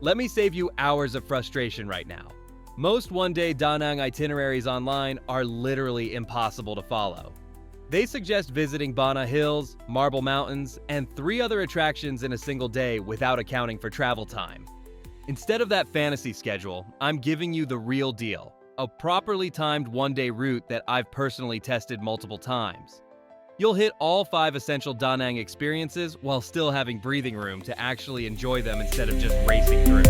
Let me save you hours of frustration right now. Most one-day Da Nang itineraries online are literally impossible to follow. They suggest visiting Bana Hills, Marble Mountains, and 3 other attractions in a single day without accounting for travel time. Instead of that fantasy schedule, I'm giving you the real deal, a properly timed one-day route that I've personally tested multiple times. You'll hit all 5 essential Da Nang experiences while still having breathing room to actually enjoy them instead of just racing through.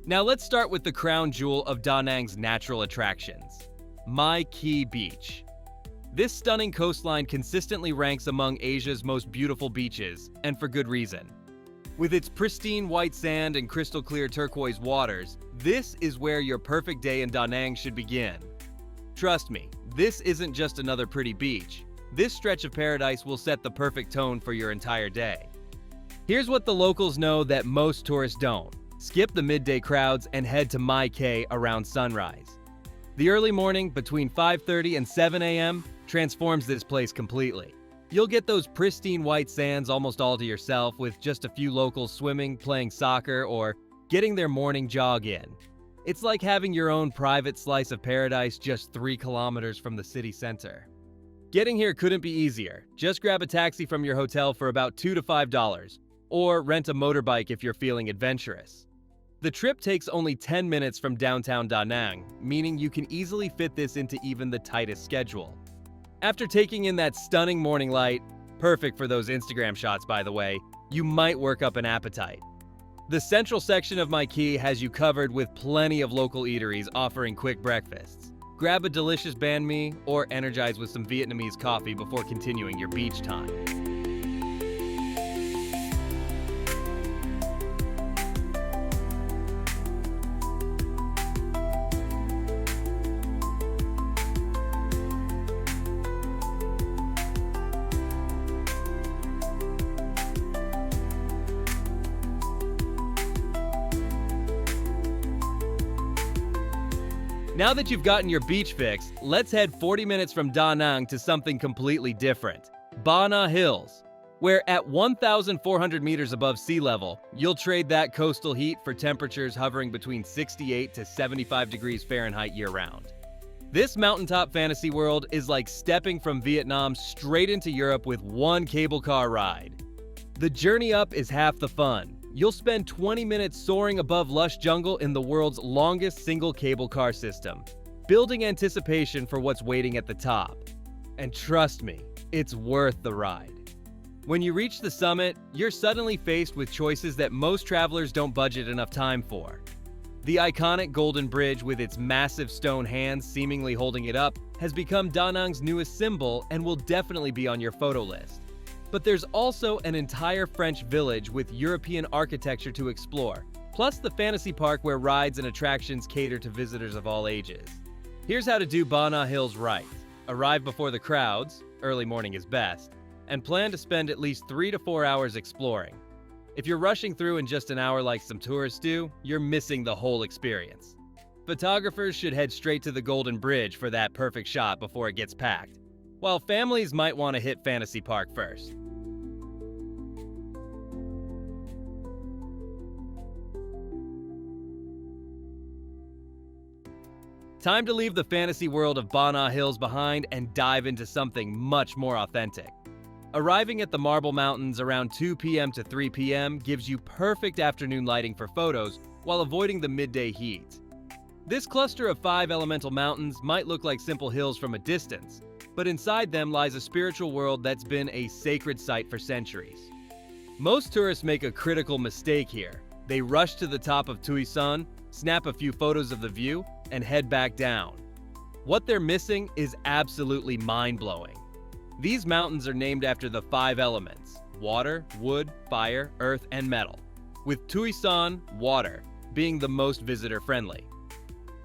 Now let's start with the crown jewel of Da Nang's natural attractions, My Khe Beach. This stunning coastline consistently ranks among Asia's most beautiful beaches, and for good reason. With its pristine white sand and crystal clear turquoise waters, this is where your perfect day in Da Nang should begin. Trust me, this isn't just another pretty beach. This stretch of paradise will set the perfect tone for your entire day. Here's what the locals know that most tourists don't. Skip the midday crowds and head to My Khe around sunrise. The early morning, between 5:30 and 7 a.m., transforms this place completely. You'll get those pristine white sands almost all to yourself, with just a few locals swimming, playing soccer, or getting their morning jog in. It's like having your own private slice of paradise just 3 kilometers from the city center. Getting here couldn't be easier. Just grab a taxi from your hotel for about $2 to $5, or rent a motorbike if you're feeling adventurous. The trip takes only 10 minutes from downtown Da Nang, meaning you can easily fit this into even the tightest schedule. After taking in that stunning morning light, perfect for those Instagram shots by the way, you might work up an appetite. The central section of My Khe has you covered with plenty of local eateries offering quick breakfasts. Grab a delicious banh mi or energize with some Vietnamese coffee before continuing your beach time. Now that you've gotten your beach fix, let's head 40 minutes from Da Nang to something completely different, Bana Hills, where at 1,400 meters above sea level, you'll trade that coastal heat for temperatures hovering between 68 to 75 degrees Fahrenheit year-round. This mountaintop fantasy world is like stepping from Vietnam straight into Europe with one cable car ride. The journey up is half the fun. You'll spend 20 minutes soaring above lush jungle in the world's longest single cable car system, building anticipation for what's waiting at the top. And trust me, it's worth the ride. When you reach the summit, you're suddenly faced with choices that most travelers don't budget enough time for. The iconic Golden Bridge with its massive stone hands seemingly holding it up has become Da Nang's newest symbol and will definitely be on your photo list. But there's also an entire French village with European architecture to explore, plus the fantasy park where rides and attractions cater to visitors of all ages. Here's how to do Bana Hills right. Arrive before the crowds, early morning is best, and plan to spend at least 3 to 4 hours exploring. If you're rushing through in just an hour like some tourists do, you're missing the whole experience. Photographers should head straight to the Golden Bridge for that perfect shot before it gets packed, while families might want to hit Fantasy Park first. Time to leave the fantasy world of Bana Hills behind and dive into something much more authentic. Arriving at the Marble Mountains around 2 p.m. to 3 p.m. gives you perfect afternoon lighting for photos while avoiding the midday heat. This cluster of 5 elemental mountains might look like simple hills from a distance, but inside them lies a spiritual world that's been a sacred site for centuries. Most tourists make a critical mistake here. They rush to the top of Thuy Son, snap a few photos of the view, and head back down. What they're missing is absolutely mind-blowing. These mountains are named after the 5 elements: water, wood, fire, earth, and metal, with Thuy Son, water, being the most visitor-friendly.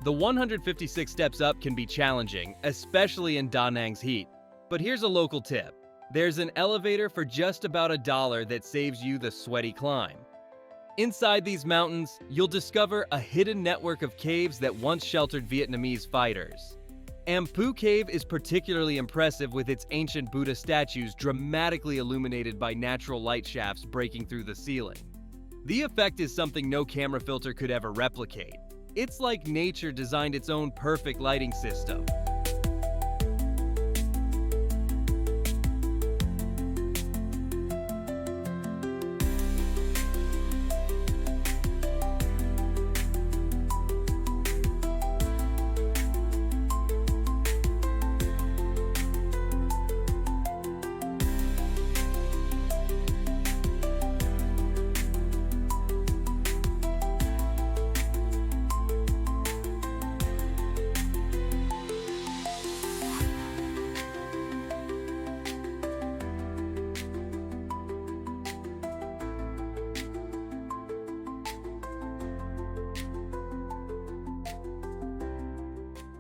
The 156 steps up can be challenging, especially in Da Nang's heat, but here's a local tip. There's an elevator for just about $1 that saves you the sweaty climb. Inside these mountains, you'll discover a hidden network of caves that once sheltered Vietnamese fighters. Amphu Cave is particularly impressive with its ancient Buddha statues dramatically illuminated by natural light shafts breaking through the ceiling. The effect is something no camera filter could ever replicate. It's like nature designed its own perfect lighting system.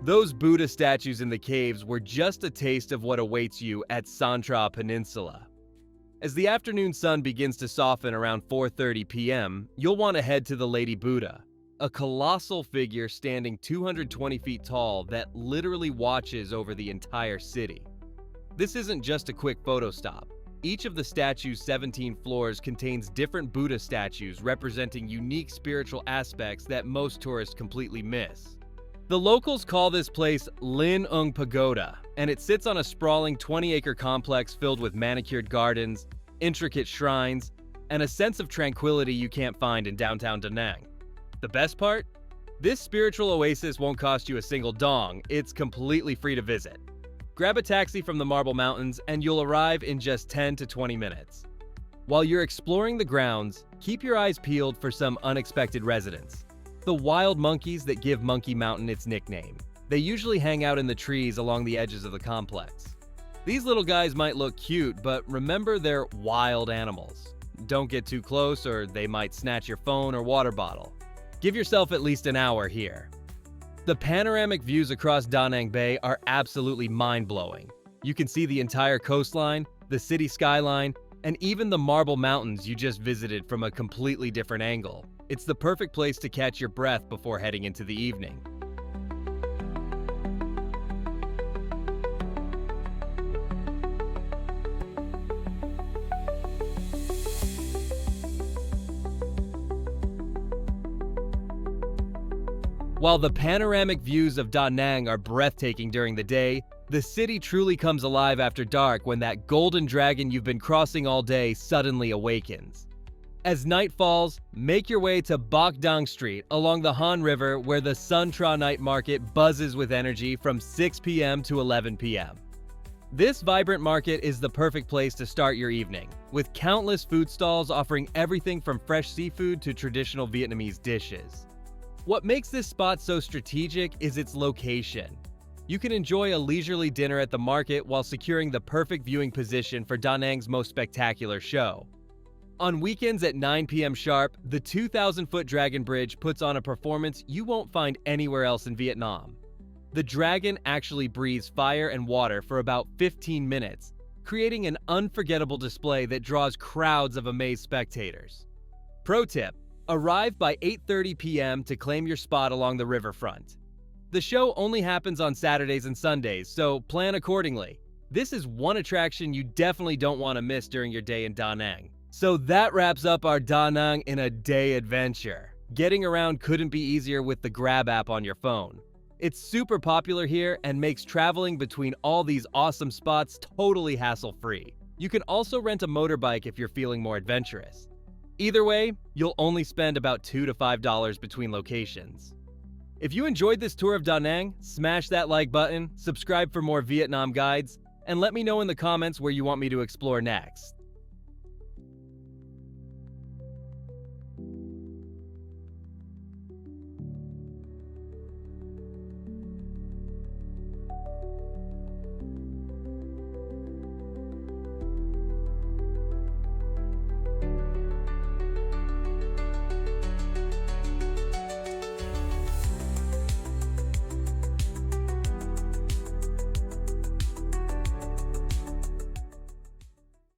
Those Buddha statues in the caves were just a taste of what awaits you at Santra Peninsula. As the afternoon sun begins to soften around 4:30 p.m., you'll want to head to the Lady Buddha, a colossal figure standing 220 feet tall that literally watches over the entire city. This isn't just a quick photo stop. Each of the statue's 17 floors contains different Buddha statues representing unique spiritual aspects that most tourists completely miss. The locals call this place Linh Ung Pagoda, and it sits on a sprawling 20-acre complex filled with manicured gardens, intricate shrines, and a sense of tranquility you can't find in downtown Da Nang. The best part? This spiritual oasis won't cost you a single dong. It's completely free to visit. Grab a taxi from the Marble Mountains and you'll arrive in just 10 to 20 minutes. While you're exploring the grounds, keep your eyes peeled for some unexpected residents. The wild monkeys that give Monkey Mountain its nickname. They usually hang out in the trees along the edges of the complex. These little guys might look cute, but remember they're wild animals. Don't get too close or they might snatch your phone or water bottle. Give yourself at least an hour here. The panoramic views across Da Nang Bay are absolutely mind-blowing. You can see the entire coastline, the city skyline, and even the Marble Mountains you just visited from a completely different angle. It's the perfect place to catch your breath before heading into the evening. While the panoramic views of Da Nang are breathtaking during the day, the city truly comes alive after dark when that golden dragon you've been crossing all day suddenly awakens. As night falls, make your way to Bok Dang Street along the Han River where the Sun Tra Night Market buzzes with energy from 6 p.m. to 11 p.m. This vibrant market is the perfect place to start your evening, with countless food stalls offering everything from fresh seafood to traditional Vietnamese dishes. What makes this spot so strategic is its location. You can enjoy a leisurely dinner at the market while securing the perfect viewing position for Da Nang's most spectacular show. On weekends at 9 p.m. sharp, the 2,000-foot Dragon Bridge puts on a performance you won't find anywhere else in Vietnam. The dragon actually breathes fire and water for about 15 minutes, creating an unforgettable display that draws crowds of amazed spectators. Pro tip: arrive by 8:30 p.m. to claim your spot along the riverfront. The show only happens on Saturdays and Sundays, so plan accordingly. This is one attraction you definitely don't want to miss during your day in Da Nang. So that wraps up our Da Nang in a day adventure. Getting around couldn't be easier with the Grab app on your phone. It's super popular here and makes traveling between all these awesome spots totally hassle-free. You can also rent a motorbike if you're feeling more adventurous. Either way, you'll only spend about $2 to $5 between locations. If you enjoyed this tour of Da Nang, smash that like button, subscribe for more Vietnam guides, and let me know in the comments where you want me to explore next.